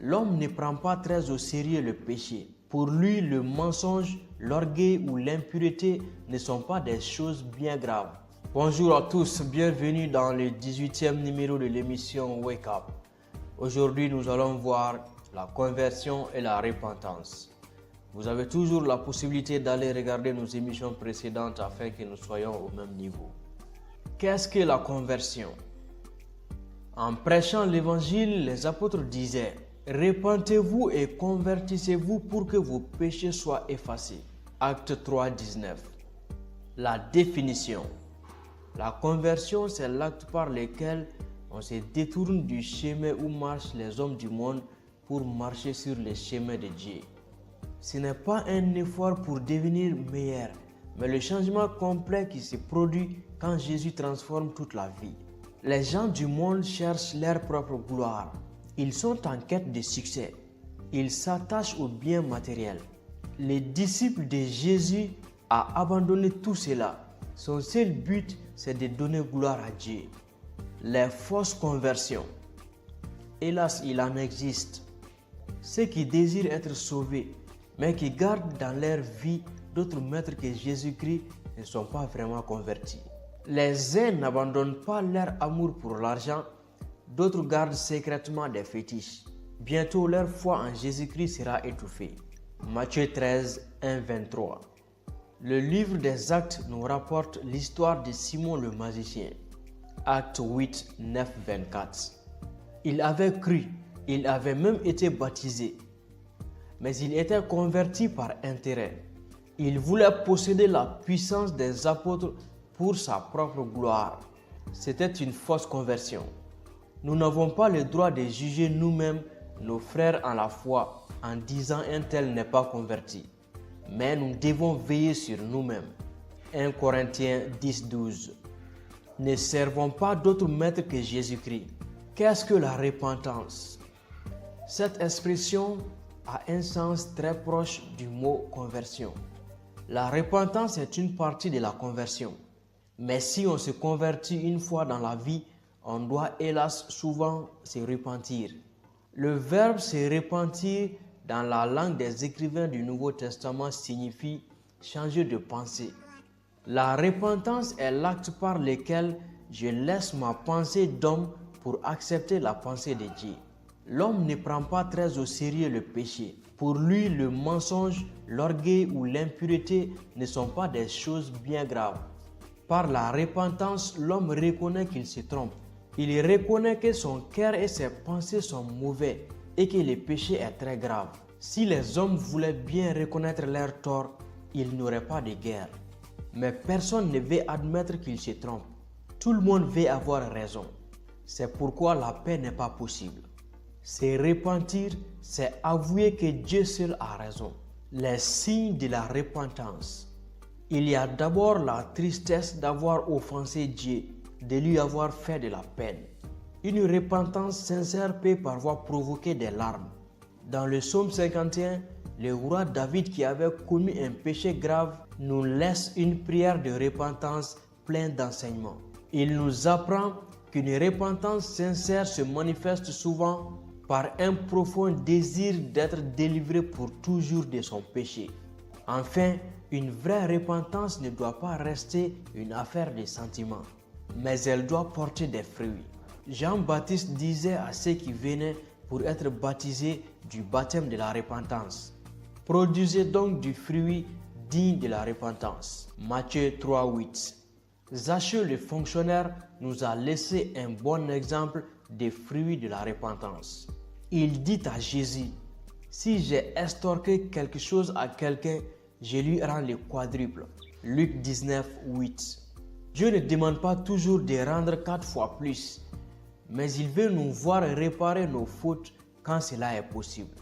L'homme ne prend pas très au sérieux le péché. Pour lui, le mensonge, l'orgueil ou l'impureté ne sont pas des choses bien graves. Bonjour à tous, bienvenue dans le 18e numéro de l'émission Wake Up. Aujourd'hui, nous allons voir la conversion et la repentance. Vous avez toujours la possibilité d'aller regarder nos émissions précédentes afin que nous soyons au même niveau. Qu'est-ce que la conversion? En prêchant l'évangile, les apôtres disaient: repentez-vous et convertissez-vous pour que vos péchés soient effacés. Acte 3, 19. La définition. La conversion, c'est l'acte par lequel on se détourne du chemin où marchent les hommes du monde pour marcher sur les chemins de Dieu. Ce n'est pas un effort pour devenir meilleur, mais le changement complet qui se produit quand Jésus transforme toute la vie. Les gens du monde cherchent leur propre gloire. Ils sont en quête de succès. Ils s'attachent aux biens matériels. Les disciples de Jésus ont abandonné tout cela. Son seul but, c'est de donner gloire à Dieu. Les fausses conversions. Hélas, il en existe. Ceux qui désirent être sauvés, mais qui gardent dans leur vie d'autres maîtres que Jésus-Christ, ne sont pas vraiment convertis. Les uns n'abandonnent pas leur amour pour l'argent, d'autres gardent secrètement des fétiches. Bientôt leur foi en Jésus-Christ sera étouffée. Matthieu 13, 1, 23. Le livre des Actes nous rapporte l'histoire de Simon le magicien. Acte 8, 9, 24. Il avait cru, il avait même été baptisé, mais il était converti par intérêt. Il voulait posséder la puissance des apôtres pour sa propre gloire. C'était une fausse conversion. Nous n'avons pas le droit de juger nous-mêmes nos frères en la foi en disant un tel n'est pas converti. Mais nous devons veiller sur nous-mêmes. 1 Corinthiens 10, 12. Ne servons pas d'autre maître que Jésus-Christ. Qu'est-ce que la repentance? Cette expression a un sens très proche du mot conversion. La repentance est une partie de la conversion. Mais si on se convertit une fois dans la vie, on doit hélas souvent se repentir. Le verbe se repentir dans la langue des écrivains du Nouveau Testament signifie changer de pensée. La repentance est l'acte par lequel je laisse ma pensée d'homme pour accepter la pensée de Dieu. L'homme ne prend pas très au sérieux le péché. Pour lui, le mensonge, l'orgueil ou l'impureté ne sont pas des choses bien graves. Par la repentance, l'homme reconnaît qu'il se trompe. Il reconnaît que son cœur et ses pensées sont mauvais et que le péché est très grave. Si les hommes voulaient bien reconnaître leurs torts, ils n'auraient pas de guerre. Mais personne ne veut admettre qu'il se trompe. Tout le monde veut avoir raison. C'est pourquoi la paix n'est pas possible. Se repentir, c'est avouer que Dieu seul a raison. Les signes de la repentance. Il y a d'abord la tristesse d'avoir offensé Dieu, de lui avoir fait de la peine. Une repentance sincère peut parfois provoquer des larmes. Dans le psaume 51, le roi David qui avait commis un péché grave nous laisse une prière de repentance pleine d'enseignements. Il nous apprend qu'une repentance sincère se manifeste souvent par un profond désir d'être délivré pour toujours de son péché. Enfin, une vraie repentance ne doit pas rester une affaire de sentiments, mais elle doit porter des fruits. Jean-Baptiste disait à ceux qui venaient pour être baptisés du baptême de la repentance: produisez donc du fruit digne de la repentance. Matthieu 3, 8. Zacheu le fonctionnaire nous a laissé un bon exemple des fruits de la repentance. Il dit à Jésus: si j'ai extorqué quelque chose à quelqu'un, je lui rends le quadruple. Luc 19, 8. Dieu ne demande pas toujours de rendre 4 fois plus, mais il veut nous voir réparer nos fautes quand cela est possible.